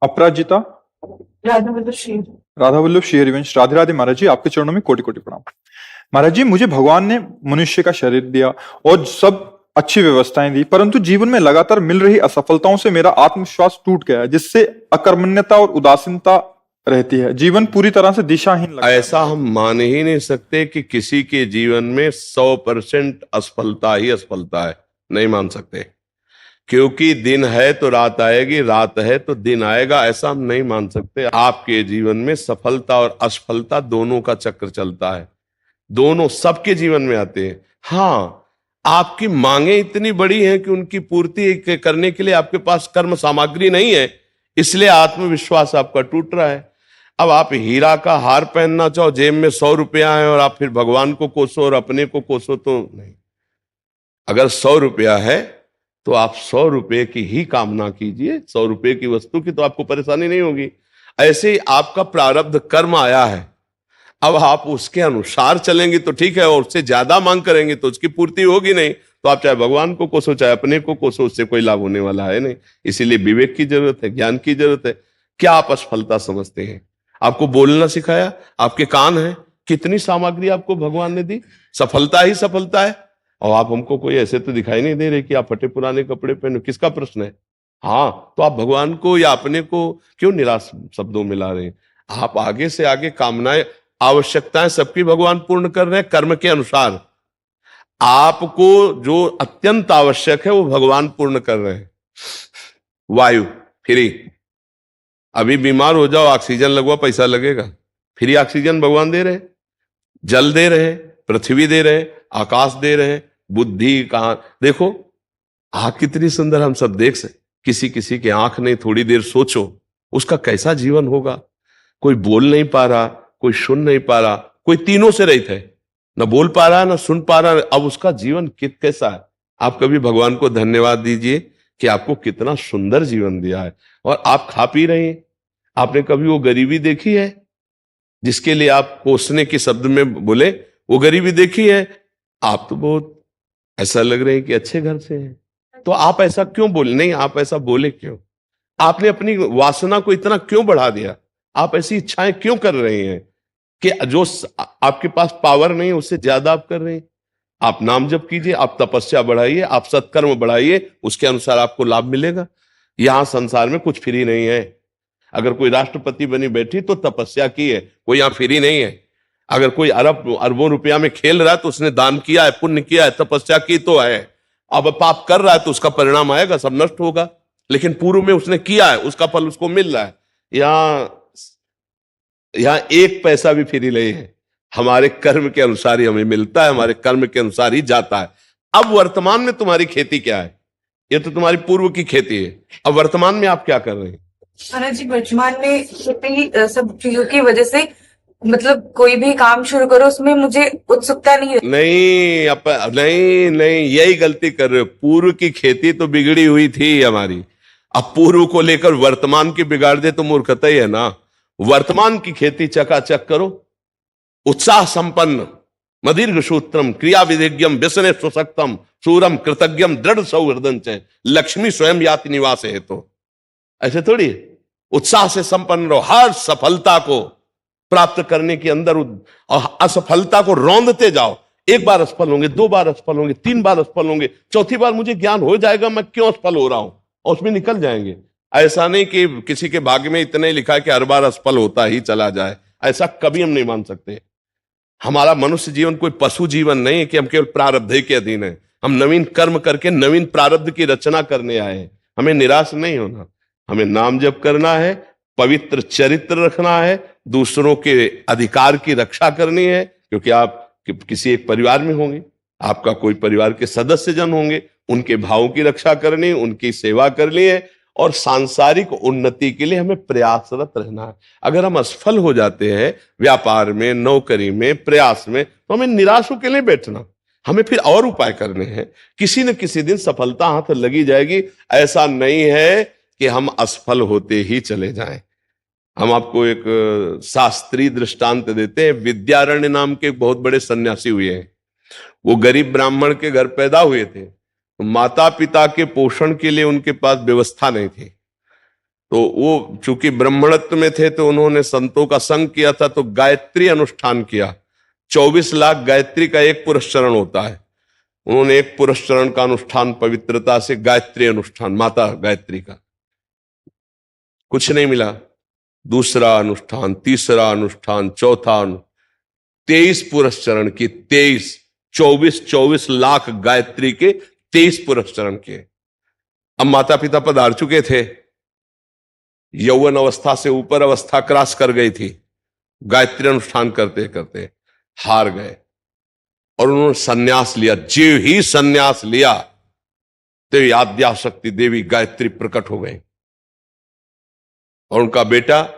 अपराजिता। राधा वल्लभ शेर। राधा वल्लभ श्रीहरिवंश। राधे राधे महाराज जी, आपके चरणों में कोटि कोटि प्रणाम। महाराज जी, मुझे भगवान ने मनुष्य का शरीर दिया और सब अच्छी व्यवस्थाएं दी, परंतु जीवन में लगातार मिल रही असफलताओं से मेरा आत्मविश्वास टूट गया है, जिससे अकर्मण्यता और उदासीनता रहती है। जीवन पूरी तरह से दिशाहीन लगता है। ऐसा हम मान ही नहीं सकते कि किसी के जीवन में 100% असफलता ही असफलता है, नहीं मान सकते। क्योंकि दिन है तो रात आएगी, रात है तो दिन आएगा, ऐसा हम नहीं मान सकते। आपके जीवन में सफलता और असफलता दोनों का चक्र चलता है, दोनों सबके जीवन में आते हैं। हाँ, आपकी मांगे इतनी बड़ी हैं कि उनकी पूर्ति करने के लिए आपके पास कर्म सामग्री नहीं है, इसलिए आत्मविश्वास आपका टूट रहा है। अब आप हीरा का हार पहनना चाहो, जेब में 100 रुपया है और आप फिर भगवान को कोसो और अपने को कोसो, तो नहीं। अगर 100 रुपया है तो आप 100 रुपये की ही कामना कीजिए, 100 रुपये की वस्तु की तो आपको परेशानी नहीं होगी। ऐसे ही आपका प्रारब्ध कर्म आया है, अब आप उसके अनुसार चलेंगे तो ठीक है, और उससे ज्यादा मांग करेंगे तो उसकी पूर्ति होगी नहीं। तो आप चाहे भगवान को कोसो चाहे अपने को कोसो, उससे कोई लाभ होने वाला है नहीं। इसीलिए विवेक की जरूरत है, ज्ञान की जरूरत है। क्या आप असफलता समझते हैं? आपको बोलना सिखाया, आपके कान हैं, कितनी सामग्री आपको भगवान ने दी, सफलता ही सफलता है। और आप हमको कोई ऐसे तो दिखाई नहीं दे रहे कि आप फटे पुराने कपड़े पहनो, किसका प्रश्न है? हाँ, तो आप भगवान को या अपने को क्यों निराश शब्दों में ला रहे हैं? आप आगे से आगे कामनाएं, आवश्यकताएं सबकी भगवान पूर्ण कर रहे हैं कर्म के अनुसार। आपको जो अत्यंत आवश्यक है वो भगवान पूर्ण कर रहे हैं। वायु फ्री, अभी बीमार हो जाओ, ऑक्सीजन लगवा, पैसा लगेगा, फ्री ऑक्सीजन भगवान दे रहे हैं। जल दे रहे हैं, पृथ्वी दे रहे हैं, आकाश दे रहे हैं, बुद्धि कहां देखो, आंख कितनी सुंदर हम सब देख सकते। किसी किसी की आंख नहीं, थोड़ी देर सोचो उसका कैसा जीवन होगा। कोई बोल नहीं पा रहा, कोई सुन नहीं पा रहा, कोई तीनों से रहित है, न बोल पा रहा न सुन पा रहा, अब उसका जीवन कैसा है? आप कभी भगवान को धन्यवाद दीजिए कि आपको कितना सुंदर जीवन दिया है और आप खा पी रहे हैं। आपने कभी वो गरीबी देखी है जिसके लिए आप कोसने के शब्द में बोले? वो गरीबी देखी है? आप तो बहुत ऐसा लग रहे हैं कि अच्छे घर से हैं, तो आप ऐसा क्यों बोले? नहीं, आप ऐसा बोले क्यों? आपने अपनी वासना को इतना क्यों बढ़ा दिया? आप ऐसी इच्छाएं क्यों कर रहे हैं कि जो आपके पास पावर नहीं उससे ज्यादा आप कर रहे हैं? आप नाम जप कीजिए, आप तपस्या बढ़ाइए, आप सत्कर्म बढ़ाइए, उसके अनुसार आपको लाभ मिलेगा। यहां संसार में कुछ फ्री नहीं है। अगर कोई राष्ट्रपति बनी बैठी तो तपस्या की है, कोई यहां फ्री नहीं है। अगर कोई अरबों रुपया में खेल रहा है तो उसने दान किया है, पुण्य किया है, तपस्या की तो है। अब पाप कर रहा है तो उसका परिणाम आएगा, सब नष्ट होगा। लेकिन पूर्व में उसने किया है, उसका फल उसको मिल रहा है। यहां एक पैसा भी फ्री नहीं है, हमारे कर्म के अनुसार ही हमें मिलता है, हमारे कर्म के अनुसार ही जाता है। अब वर्तमान में तुम्हारी खेती क्या है? ये तो तुम्हारी पूर्व की खेती है। अब वर्तमान में आप क्या कर रहे हैं? महाराज जी, वर्तमान में खेती सब चीजों की वजह से मतलब कोई भी काम शुरू करो उसमें मुझे उत्सुकता नहीं है। नहीं नहीं, यही गलती कर रहे हो। पूर्व की खेती तो बिगड़ी हुई थी हमारी, अब पूर्व को लेकर वर्तमान की बिगाड़ दे तो मूर्खता ही है ना। वर्तमान की खेती चकाचक करो, उत्साह संपन्न, मदीर्घ सूत्रम क्रिया विधिज्ञम व्यसने सुशक्तम सूरम कृतज्ञम दृढ़ सौहृदं च लक्ष्मी स्वयं याति निवास है। तो ऐसे थोड़ी उत्साह से संपन्न रहो, हर सफलता को प्राप्त करने के अंदर और असफलता को रौंदते जाओ। एक बार असफल होंगे, 2 बार असफल होंगे, 3 बार असफल होंगे, चौथी बार मुझे ज्ञान हो जाएगा मैं क्यों असफल हो रहा हूं, और उसमें निकल जाएंगे। ऐसा नहीं कि किसी के भाग्य में इतना ही लिखा है कि हर बार असफल होता ही चला जाए, ऐसा कभी हम नहीं मान सकते। हमारा मनुष्य जीवन कोई पशु जीवन नहीं है कि हम केवल प्रारब्ध के अधीन है। हम नवीन कर्म करके नवीन प्रारब्ध की रचना करने आए हैं। हमें निराश नहीं होना, हमें नाम जप करना है, पवित्र चरित्र रखना है, दूसरों के अधिकार की रक्षा करनी है। क्योंकि आप किसी एक परिवार में होंगे, आपका कोई परिवार के सदस्य जन होंगे, उनके भावों की रक्षा करनी, उनकी सेवा करनी है, और सांसारिक उन्नति के लिए हमें प्रयासरत रहना है। अगर हम असफल हो जाते हैं व्यापार में, नौकरी में, प्रयास में, तो हमें निराश होकर नहीं बैठना, हमें फिर और उपाय करने हैं। किसी न किसी दिन सफलता हाथ लगी जाएगी। ऐसा नहीं है कि हम असफल होते ही चले जाएं। हम आपको एक शास्त्रीय दृष्टांत देते हैं। विद्यारण्य नाम के एक बहुत बड़े सन्यासी हुए हैं। वो गरीब ब्राह्मण के घर पैदा हुए थे, तो माता पिता के पोषण के लिए उनके पास व्यवस्था नहीं थी। तो वो चूंकि ब्राह्मणत्व में थे तो उन्होंने संतों का संग किया था, तो गायत्री अनुष्ठान किया। 24 लाख गायत्री का एक पुरस्चरण होता है। उन्होंने एक पुरस्चरण का अनुष्ठान पवित्रता से, गायत्री अनुष्ठान माता गायत्री का, कुछ नहीं मिला। दूसरा अनुष्ठान, तीसरा अनुष्ठान, चौथा 23 पुरस्चरण की, 24 लाख गायत्री के 23 पुरस्चरण किए। अब माता पिता पधार चुके थे, यौवन अवस्था से ऊपर अवस्था क्रॉस कर गई थी, गायत्री अनुष्ठान करते करते हार गए और उन्होंने सन्यास लिया। जीव ही सन्यास लिया तो आद्याशक्ति देवी गायत्री प्रकट हो गई और उनका बेटा,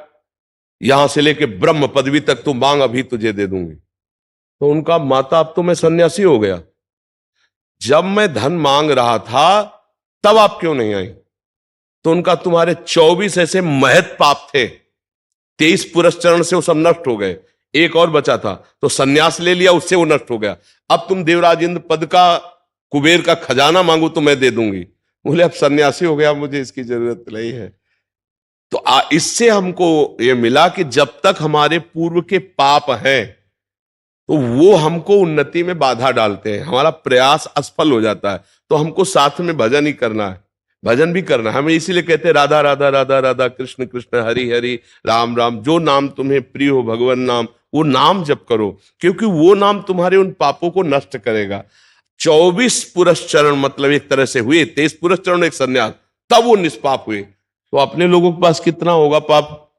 यहां से लेके ब्रह्म पदवी तक तू मांग, अभी तुझे दे दूंगी। तो उनका माता, अब तो मैं सन्यासी हो गया, जब मैं धन मांग रहा था तब आप क्यों नहीं आई? तो उनका, तुम्हारे 24 ऐसे महत पाप थे, 23 पुरस्चरण से वो सब नष्ट हो गए, एक और बचा था तो सन्यास ले लिया, उससे वो नष्ट हो गया। अब तुम देवराज इंद्र पद का, कुबेर का खजाना मांगो तो मैं दे दूंगी। बोले अब सन्यासी हो गया, मुझे इसकी जरूरत नहीं है। तो इससे हमको ये मिला कि जब तक हमारे पूर्व के पाप हैं तो वो हमको उन्नति में बाधा डालते हैं, हमारा प्रयास असफल हो जाता है। तो हमको साथ में भजन ही करना है, भजन भी करना है। हमें इसीलिए कहते हैं राधा राधा राधा राधा, कृष्ण कृष्ण हरि हरि, राम राम। जो नाम तुम्हें प्रिय हो भगवान नाम, वो नाम जप करो, क्योंकि वो नाम तुम्हारे उन पापों को नष्ट करेगा। 24 पुरस्चरण मतलब एक तरह से हुए, 23 पुरस्चरण एक संन्यास, तब वो निष्पाप हुए। तो अपने लोगों के पास कितना होगा पाप?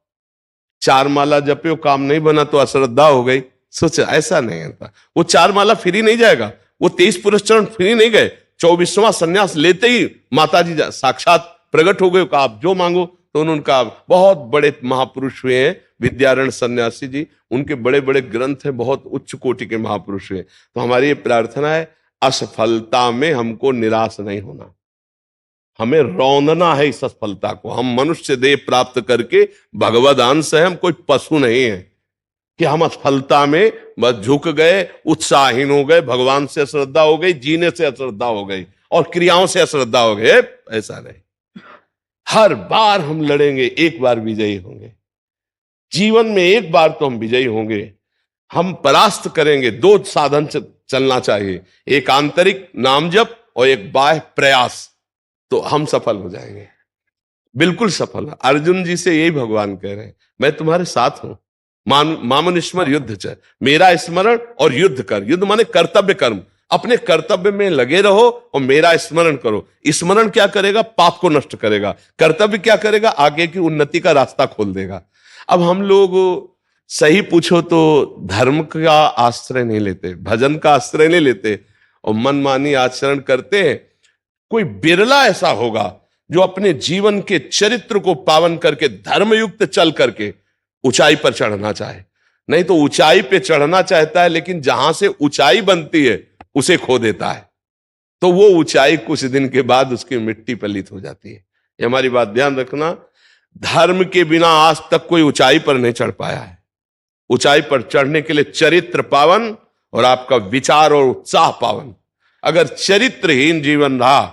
4 माला जपे हो, काम नहीं बना तो अश्रद्धा हो गई। सोचा, ऐसा नहीं होता। वो 4 माला फ्री नहीं जाएगा, वो 23 पुरस्चरण फ्री नहीं गए। 24वां संन्यास लेते ही माता जी साक्षात प्रकट हो गए, कहा आप जो मांगो। तो उन्होंने कहा, बहुत बड़े महापुरुष हुए हैं विद्यारण्य सन्यासी जी, उनके बड़े बड़े ग्रंथ हैं, बहुत उच्च कोटि के महापुरुष हुए। तो हमारी ये प्रार्थना है, असफलता में हमको निराश नहीं होना, हमें रौंदना है इस असफलता को। हम मनुष्य देह प्राप्त करके भगवद अंश है, हम कोई पशु नहीं है कि हम असफलता में बस झुक गए, उत्साहहीन हो गए, भगवान से अश्रद्धा हो गई, जीने से अश्रद्धा हो गई और क्रियाओं से अश्रद्धा हो गए। ऐसा नहीं, हर बार हम लड़ेंगे, एक बार विजयी होंगे। जीवन में एक बार तो हम विजयी होंगे, हम परास्त करेंगे। 2 साधन चलना चाहिए, एक आंतरिक नाम जप और एक बाह्य प्रयास, तो हम सफल हो जाएंगे, बिल्कुल सफल। अर्जुन जी से यही भगवान कह रहे हैं, मैं तुम्हारे साथ हूं, मामनिस्मर युद्ध च, मेरा स्मरण और युद्ध कर। युद्ध माने कर्तव्य कर्म, अपने कर्तव्य में लगे रहो और मेरा स्मरण करो। स्मरण क्या करेगा? पाप को नष्ट करेगा। कर्तव्य क्या करेगा? आगे की उन्नति का रास्ता खोल देगा। अब हम लोग सही पूछो तो धर्म का आश्रय नहीं लेते, भजन का आश्रय नहीं लेते और मनमानी आचरण करते हैं। कोई बिरला ऐसा होगा जो अपने जीवन के चरित्र को पावन करके, धर्मयुक्त चल करके ऊंचाई पर चढ़ना चाहे। नहीं तो ऊंचाई पे चढ़ना चाहता है, लेकिन जहां से ऊंचाई बनती है उसे खो देता है, तो वो ऊंचाई कुछ दिन के बाद उसकी मिट्टी पलित हो जाती है। ये हमारी बात ध्यान रखना। धर्म के बिना आज तक कोई ऊंचाई पर नहीं चढ़ पाया है। ऊंचाई पर चढ़ने के लिए चरित्र पावन और आपका विचार और उत्साह पावन। अगर चरित्रहीन जीवन रहा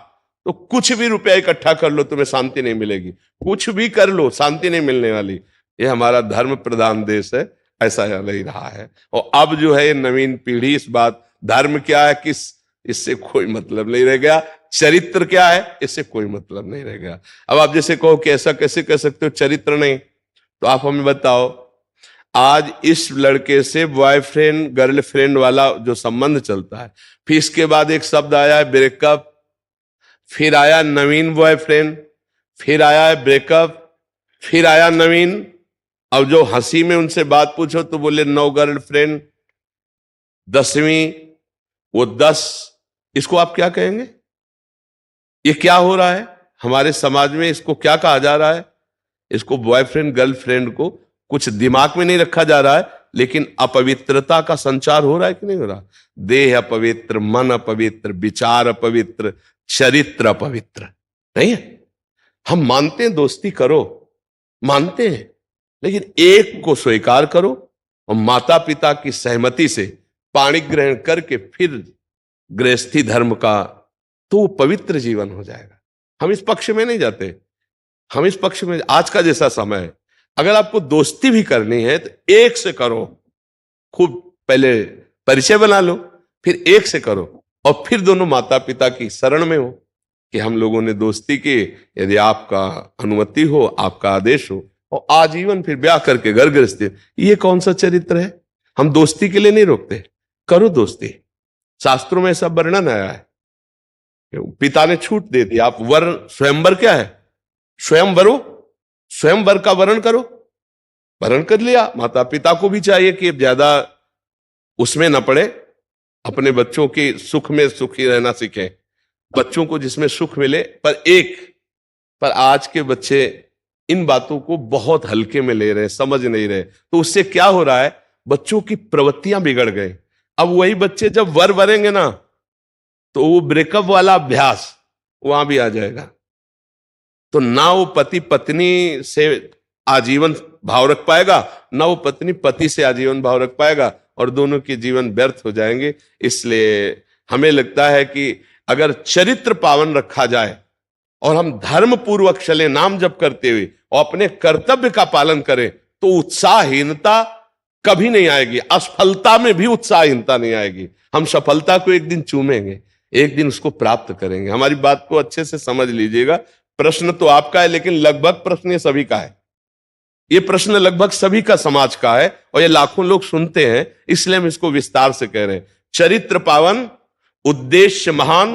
तो कुछ भी रुपया इकट्ठा कर लो, तुम्हें शांति नहीं मिलेगी। कुछ भी कर लो, शांति नहीं मिलने वाली। ये हमारा धर्म प्रधान देश है, ऐसा नहीं रहा है। और अब जो है नवीन पीढ़ी इस बात, धर्म क्या है किस, इससे कोई मतलब नहीं रह गया। चरित्र क्या है, इससे कोई मतलब नहीं रह गया। अब आप जैसे कहो कि ऐसा कैसे कह सकते हो चरित्र नहीं, तो आप हमें बताओ, आज इस लड़के से बॉयफ्रेंड गर्लफ्रेंड वाला जो संबंध चलता है, फिर इसके बाद एक शब्द आया है ब्रेकअप, फिर आया नवीन बॉयफ्रेंड, फिर आया है ब्रेकअप, फिर आया नवीन। अब जो हंसी में उनसे बात पूछो तो बोले 9 गर्लफ्रेंड, 10वीं, वो 10। इसको आप क्या कहेंगे? ये क्या हो रहा है हमारे समाज में? इसको क्या कहा जा रहा है? इसको बॉयफ्रेंड गर्लफ्रेंड को कुछ दिमाग में नहीं रखा जा रहा है, लेकिन अपवित्रता का संचार हो रहा है कि नहीं हो रहा? देह अपवित्र, मन अपवित्र, विचार अपवित्र, चरित्र अपवित्र नहीं है। हम मानते हैं दोस्ती करो, मानते हैं, लेकिन एक को स्वीकार करो और माता पिता की सहमति से पाणी ग्रहण करके फिर गृहस्थी धर्म का, तो पवित्र जीवन हो जाएगा। हम इस पक्ष में नहीं जाते। हम इस पक्ष में, आज का जैसा समय है, अगर आपको दोस्ती भी करनी है तो एक से करो, खूब पहले परिचय बना लो, फिर एक से करो, और फिर दोनों माता पिता की शरण में हो कि हम लोगों ने दोस्ती की, यदि आपका अनुमति हो, आपका आदेश हो, और आजीवन फिर ब्याह करके घर गृहस्थी। ये कौन सा चरित्र है? हम दोस्ती के लिए नहीं रोकते, करो दोस्ती। शास्त्रों में ऐसा वर्णन आया है, पिता ने छूट दे दी, आप वर स्वयंवर क्या है, स्वयंवरो, स्वयंवर का वर्ण करो, वर्ण कर लिया। माता पिता को भी चाहिए कि ज्यादा उसमें न पड़े, अपने बच्चों के सुख में सुखी रहना सीखें, बच्चों को जिसमें सुख मिले। पर आज के बच्चे इन बातों को बहुत हल्के में ले रहे हैं, समझ नहीं रहे। तो उससे क्या हो रहा है, बच्चों की प्रवृत्तियां बिगड़ गई। अब वही बच्चे जब वर वरेंगे ना, तो वो ब्रेकअप वाला अभ्यास वहां भी आ जाएगा। तो ना वो पति पत्नी से आजीवन भाव रख पाएगा, ना वो पत्नी पति से आजीवन भाव रख पाएगा, और दोनों के जीवन व्यर्थ हो जाएंगे। इसलिए हमें लगता है कि अगर चरित्र पावन रखा जाए और हम धर्म पूर्वक चले, नाम जप करते हुए, और अपने कर्तव्य का पालन करें, तो उत्साहहीनता कभी नहीं आएगी। असफलता में भी उत्साहहीनता नहीं आएगी। हम सफलता को एक दिन चूमेंगे, एक दिन उसको प्राप्त करेंगे। हमारी बात को अच्छे से समझ लीजिएगा। प्रश्न तो आपका है, लेकिन लगभग प्रश्न ये सभी का है। ये प्रश्न लगभग सभी का समाज का है, और ये लाखों लोग सुनते हैं, इसलिए हम इसको विस्तार से कह रहे हैं। चरित्र पावन, उद्देश्य महान,